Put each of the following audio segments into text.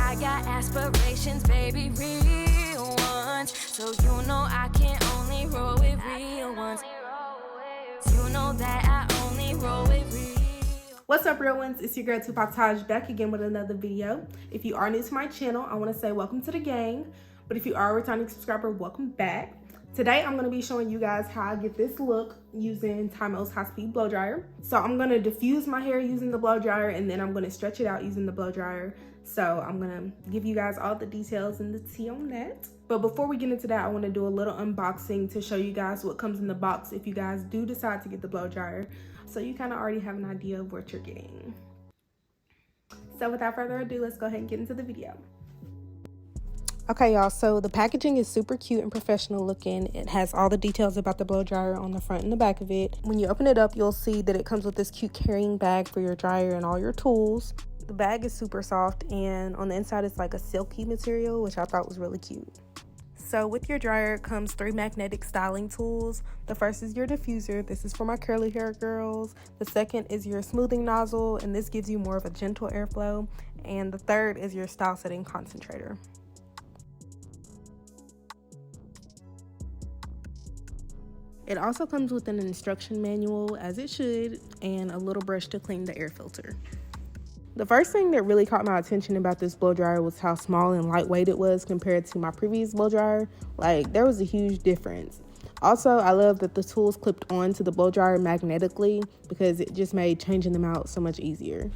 I got aspirations, baby, real ones. So you know I can only roll with real ones. You know that I only roll with real. What's up, real ones? It's your girl Tupactaj back again with another video. If you are new to my channel, I want to say welcome to the gang. But if you are a returning subscriber, welcome back. Today, I'm going to be showing you guys how I get this look using Tymo's high-speed blow dryer. So I'm going to diffuse my hair using the blow dryer, and then I'm going to stretch it out using the blow dryer. So I'm going to give you guys all the details and the tea on that. But before we get into that, I want to do a little unboxing to show you guys what comes in the box if you guys do decide to get the blow dryer. So you kind of already have an idea of what you're getting. So without further ado, let's go ahead and get into the video. Okay, y'all, so the packaging is super cute and professional looking. It has all the details about the blow dryer on the front and the back of it. When you open it up, you'll see that it comes with this cute carrying bag for your dryer and all your tools. The bag is super soft, and on the inside it's like a silky material, which I thought was really cute. So with your dryer comes 3 magnetic styling tools. The first is your diffuser. This is for my curly hair girls. The second is your smoothing nozzle, and this gives you more of a gentle airflow. And the third is your style setting concentrator. It also comes with an instruction manual, as it should, and a little brush to clean the air filter. The first thing that really caught my attention about this blow dryer was how small and lightweight it was compared to my previous blow dryer. Like, there was a huge difference. Also, I love that the tools clipped onto the blow dryer magnetically because it just made changing them out so much easier.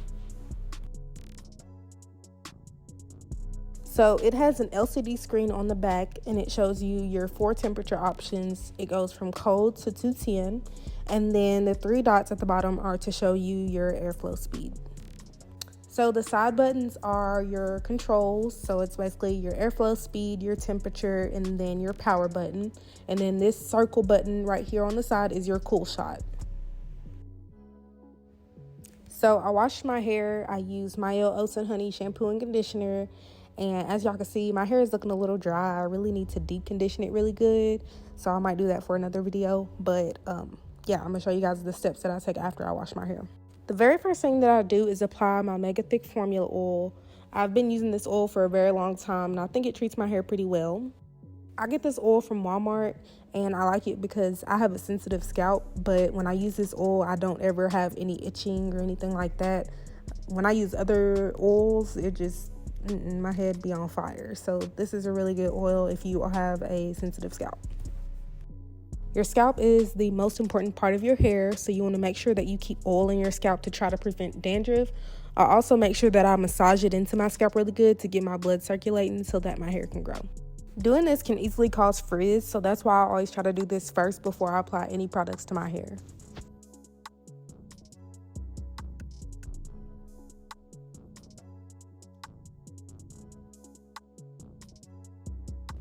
So it has an LCD screen on the back, and it shows you your 4 temperature options. It goes from cold to 210, and then the 3 dots at the bottom are to show you your airflow speed. So the side buttons are your controls. So it's basically your airflow speed, your temperature, and then your power button. And then this circle button right here on the side is your cool shot. So I washed my hair. I used Mayo Oats and Honey shampoo and conditioner. And as y'all can see, my hair is looking a little dry. I really need to deep condition it really good. So I might do that for another video. But yeah, I'm gonna show you guys the steps that I take after I wash my hair. The very first thing that I do is apply my Mega Thick Formula Oil. I've been using this oil for a very long time, and I think it treats my hair pretty well. I get this oil from Walmart, and I like it because I have a sensitive scalp, but when I use this oil, I don't ever have any itching or anything like that. When I use other oils, it just, my head be on fire. So this is a really good oil if you have a sensitive scalp. Your scalp is the most important part of your hair, so you want to make sure that you keep oil in your scalp to try to prevent dandruff. I also make sure that I massage it into my scalp really good to get my blood circulating so that my hair can grow. Doing this can easily cause frizz, so that's why I always try to do this first before I apply any products to my hair.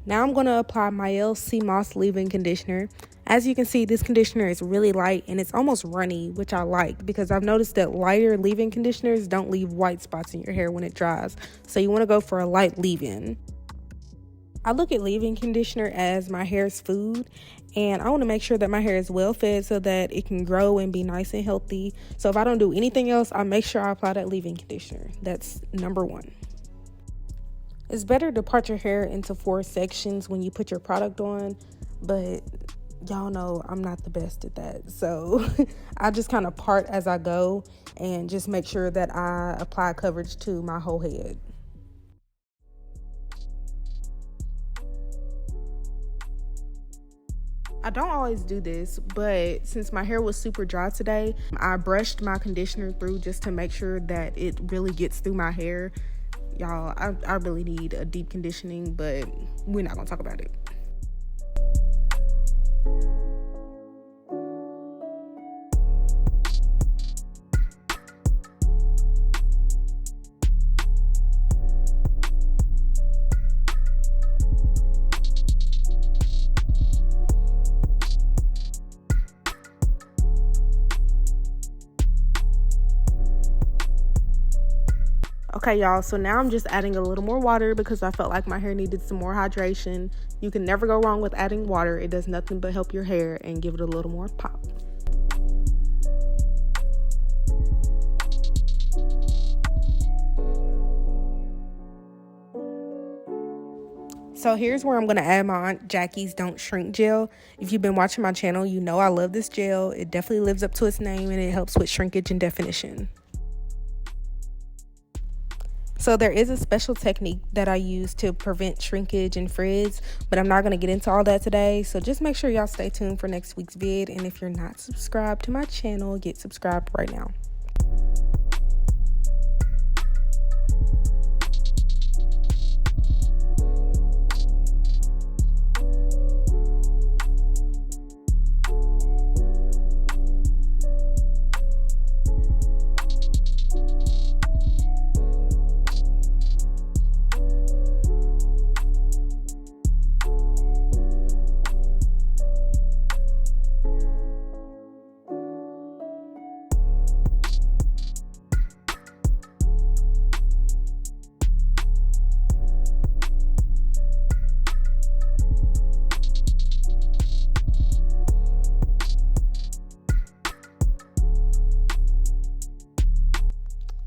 Now I'm going to apply my Sea Moss leave-in conditioner. As you can see, this conditioner is really light and it's almost runny, which I like because I've noticed that lighter leave-in conditioners don't leave white spots in your hair when it dries. So you want to go for a light leave-in. I look at leave-in conditioner as my hair's food, and I want to make sure that my hair is well fed so that it can grow and be nice and healthy. So if I don't do anything else, I make sure I apply that leave-in conditioner. That's number 1. It's better to part your hair into 4 sections when you put your product on, but y'all know I'm not the best at that. So I just kind of part as I go and just make sure that I apply coverage to my whole head. I don't always do this, but since my hair was super dry today, I brushed my conditioner through just to make sure that it really gets through my hair. Y'all, I really need a deep conditioning, but we're not gonna talk about it. Okay, y'all, so now I'm just adding a little more water because I felt like my hair needed some more hydration. You can never go wrong with adding water. It does nothing but help your hair and give it a little more pop. So here's where I'm going to add my Aunt Jackie's Don't Shrink gel. If you've been watching my channel, you know I love this gel. It definitely lives up to its name and it helps with shrinkage and definition. So there is a special technique that I use to prevent shrinkage and frizz, but I'm not going to get into all that today. So just make sure y'all stay tuned for next week's vid. And if you're not subscribed to my channel, get subscribed right now.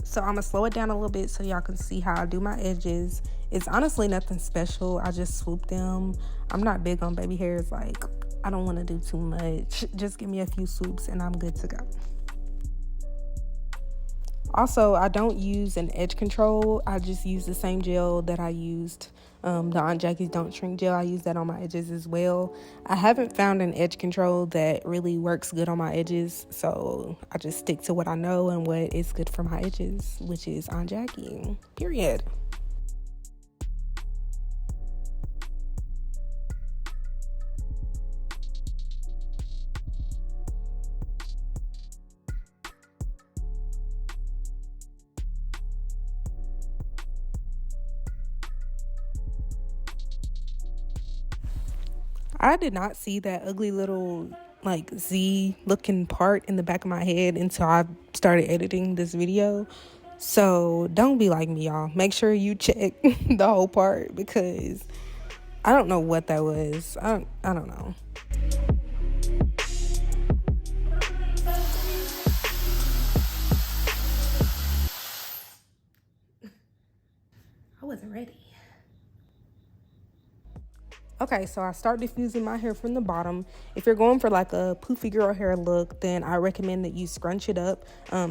So I'm gonna slow it down a little bit so y'all can see how I do my edges. It's honestly nothing special. I just swoop them. I'm not big on baby hairs. Like, I don't want to do too much. Just give me a few swoops and I'm good to go. Also, I don't use an edge control. I just use the same gel that I used, the Aunt Jackie's Don't Shrink gel. I use that on my edges as well. I haven't found an edge control that really works good on my edges, so I just stick to what I know and what is good for my edges, which is Aunt Jackie, period. I did not see that ugly little like Z looking part in the back of my head until I started editing this video. So don't be like me, y'all. Make sure you check the whole part because I don't know what that was. I don't know. I wasn't ready. Okay, so I start diffusing my hair from the bottom. If you're going for like a poofy girl hair look, then I recommend that you scrunch it up,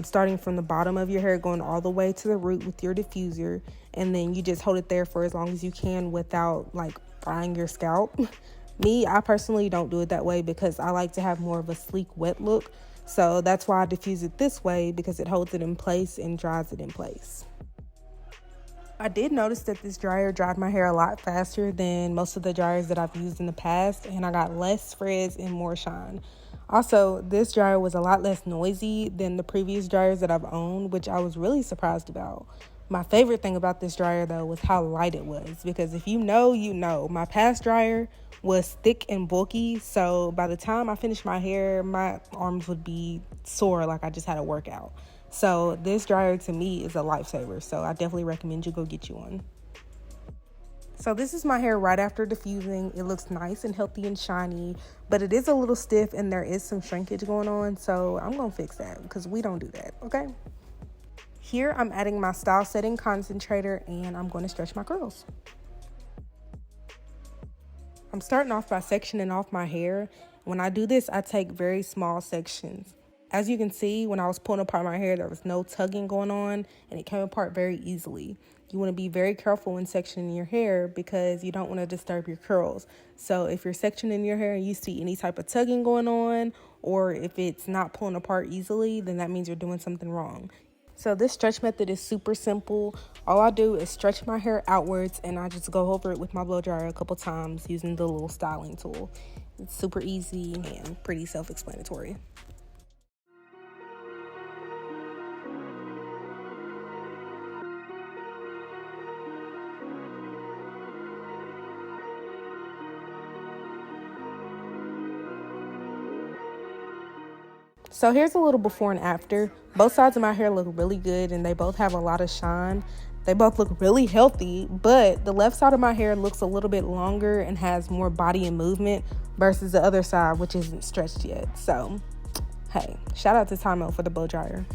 starting from the bottom of your hair, going all the way to the root with your diffuser. And then you just hold it there for as long as you can without like frying your scalp. Me, I personally don't do it that way because I like to have more of a sleek, wet look. So that's why I diffuse it this way, because it holds it in place and dries it in place. I did notice that this dryer dried my hair a lot faster than most of the dryers that I've used in the past, and I got less frizz and more shine. Also, this dryer was a lot less noisy than the previous dryers that I've owned, which I was really surprised about. My favorite thing about this dryer, though, was how light it was, because if you know, you know. My past dryer was thick and bulky, so by the time I finished my hair, my arms would be sore like I just had a workout. So this dryer to me is a lifesaver. So I definitely recommend you go get you one. So this is my hair right after diffusing. It looks nice and healthy and shiny, but it is a little stiff and there is some shrinkage going on. So I'm going to fix that because we don't do that, okay? Here I'm adding my style setting concentrator and I'm going to stretch my curls. I'm starting off by sectioning off my hair. When I do this, I take very small sections. As you can see, when I was pulling apart my hair, there was no tugging going on and it came apart very easily. You want to be very careful when sectioning your hair because you don't want to disturb your curls. So if you're sectioning your hair and you see any type of tugging going on, or if it's not pulling apart easily, then that means you're doing something wrong. So this stretch method is super simple. All I do is stretch my hair outwards and I just go over it with my blow dryer a couple times using the little styling tool. It's super easy and pretty self-explanatory. So here's a little before and after. Both sides of my hair look really good and they both have a lot of shine. They both look really healthy, but the left side of my hair looks a little bit longer and has more body and movement versus the other side, which isn't stretched yet. So, hey, shout out to Tymo for the blow dryer.